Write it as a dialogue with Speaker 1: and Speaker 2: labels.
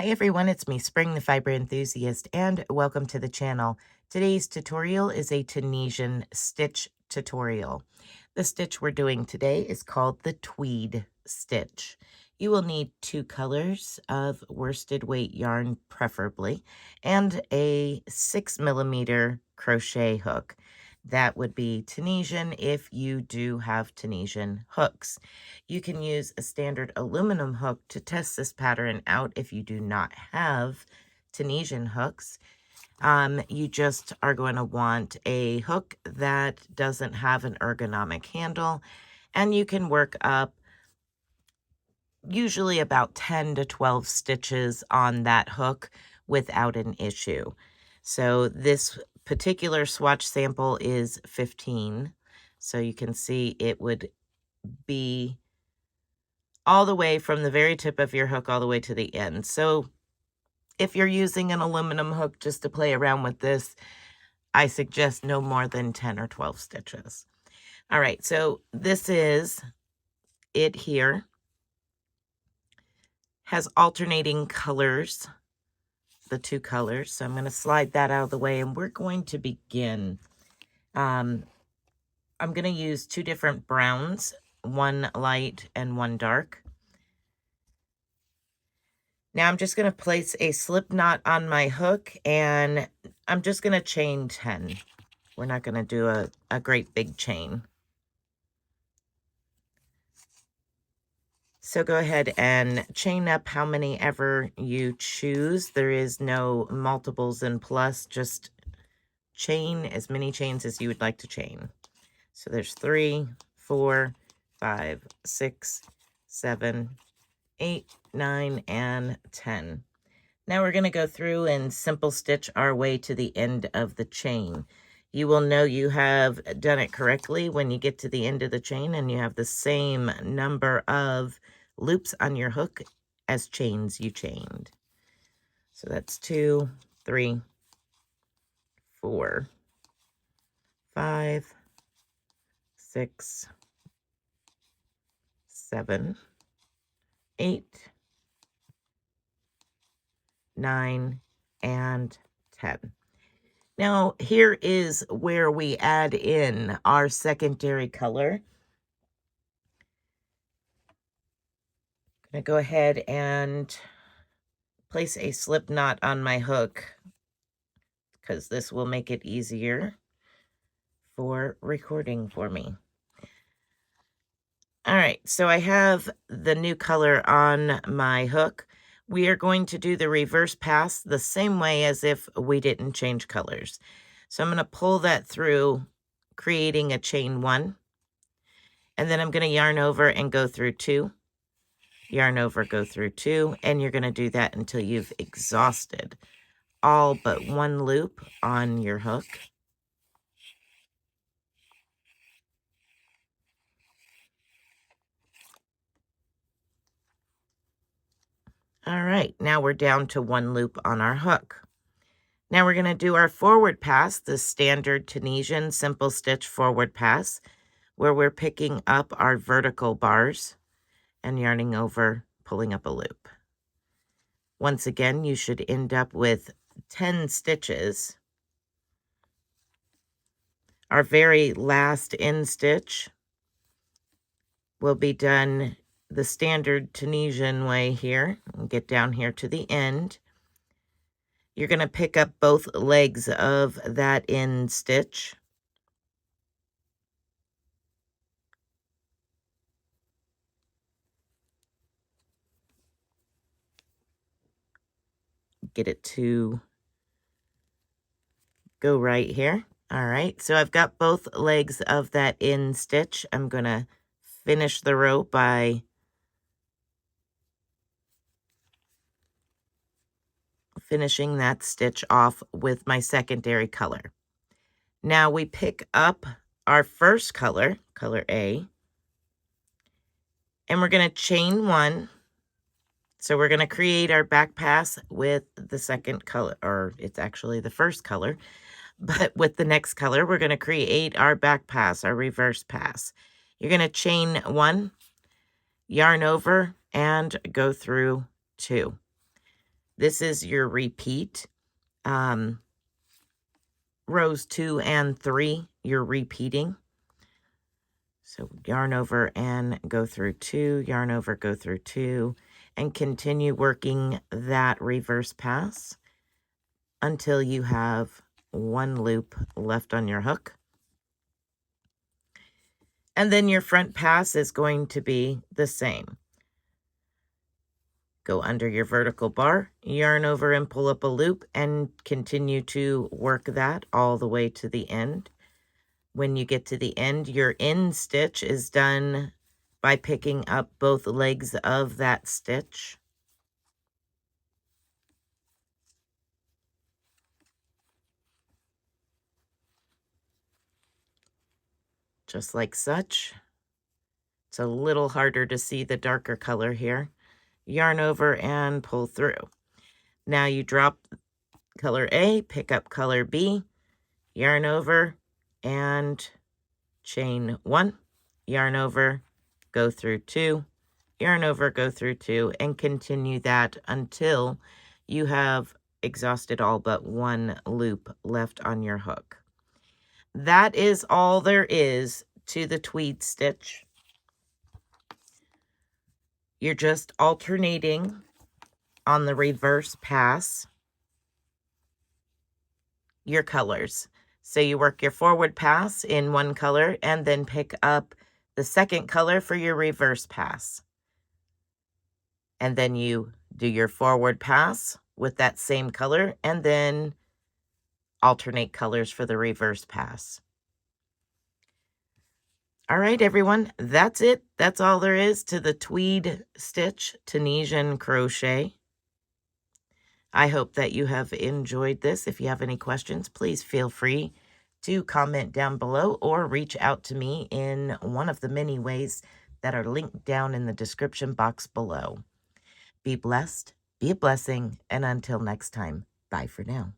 Speaker 1: Hi everyone, it's me, Spring, the fiber enthusiast, and welcome to the channel. Today's tutorial is a Tunisian stitch tutorial. The stitch we're doing today is called the Tweed stitch. You will need 2 colors of worsted weight yarn preferably, and a 6mm crochet hook. That would be Tunisian if you do have Tunisian hooks. You can use a standard aluminum hook to test this pattern out if you do not have Tunisian hooks. You just are going to want a hook that doesn't have an ergonomic handle, and you can work up usually about 10 to 12 stitches on that hook without an issue. So this particular swatch sample is 15. So you can see it would be all the way from the very tip of your hook all the way to the end. So if you're using an aluminum hook just to play around with this, I suggest no more than 10 or 12 stitches. All right, so this is it here. Has alternating colors, the 2 colors. So I'm going to slide that out of the way, and we're going to begin. I'm going to use 2 different browns, one light and one dark. Now I'm just going to place a slip knot on my hook, and I'm just going to chain 10. We're not going to do a great big chain. So go ahead and chain up how many ever you choose. There is no multiples and plus, just chain as many chains as you would like to chain. So there's 3, 4, 5, 6, 7, 8, 9, and 10. Now we're going to go through and simple stitch our way to the end of the chain. You will know you have done it correctly when you get to the end of the chain and you have the same number of loops on your hook as chains you chained. So that's 2, 3, 4, 5, 6, 7, 8, 9, and 10. Now, here is where we add in our secondary color. I'm going to go ahead and place a slip knot on my hook because this will make it easier for recording for me. All right, so I have the new color on my hook. We are going to do the reverse pass the same way as if we didn't change colors. So I'm going to pull that through, creating a chain 1. And then I'm going to yarn over and go through 2. Yarn over, go through 2. And you're going to do that until you've exhausted all but 1 loop on your hook. All right, now we're down to 1 loop on our hook. Now we're going to do our forward pass, the standard Tunisian simple stitch forward pass, where we're picking up our vertical bars and yarning over, pulling up a loop. Once again, you should end up with 10 stitches. Our very last end stitch will be done the standard Tunisian way here. And get down here to the end. You're going to pick up both legs of that end stitch. Get it to go right here. All right, so I've got both legs of that end stitch. I'm going to finish the row by finishing that stitch off with my secondary color. Now we pick up our first color, color A, and we're going to chain 1. So we're going to create our back pass with the second color, or it's actually the first color, but with the next color, we're going to create our back pass, our reverse pass. You're going to chain 1, yarn over, and go through 2. This is your repeat. Rows 2 and 3, you're repeating. So yarn over and go through 2, yarn over, go through 2, and continue working that reverse pass until you have 1 loop left on your hook. And then your front pass is going to be the same. Go under your vertical bar, yarn over and pull up a loop, and continue to work that all the way to the end. When you get to the end, your end stitch is done by picking up both legs of that stitch. Just like such. It's a little harder to see the darker color here. Yarn over and pull through. Now you drop color A, pick up color B, yarn over and chain 1, yarn over, go through 2, yarn over, go through 2, and continue that until you have exhausted all but 1 loop left on your hook. That is all there is to the tweed stitch. You're just alternating on the reverse pass your colors. So you work your forward pass in one color and then pick up the second color for your reverse pass. And then you do your forward pass with that same color and then alternate colors for the reverse pass. All right, everyone, that's it. That's all there is to the tweed stitch Tunisian crochet. I hope that you have enjoyed this. If you have any questions, please feel free to comment down below or reach out to me in one of the many ways that are linked down in the description box below. Be blessed, be a blessing, and until next time, bye for now.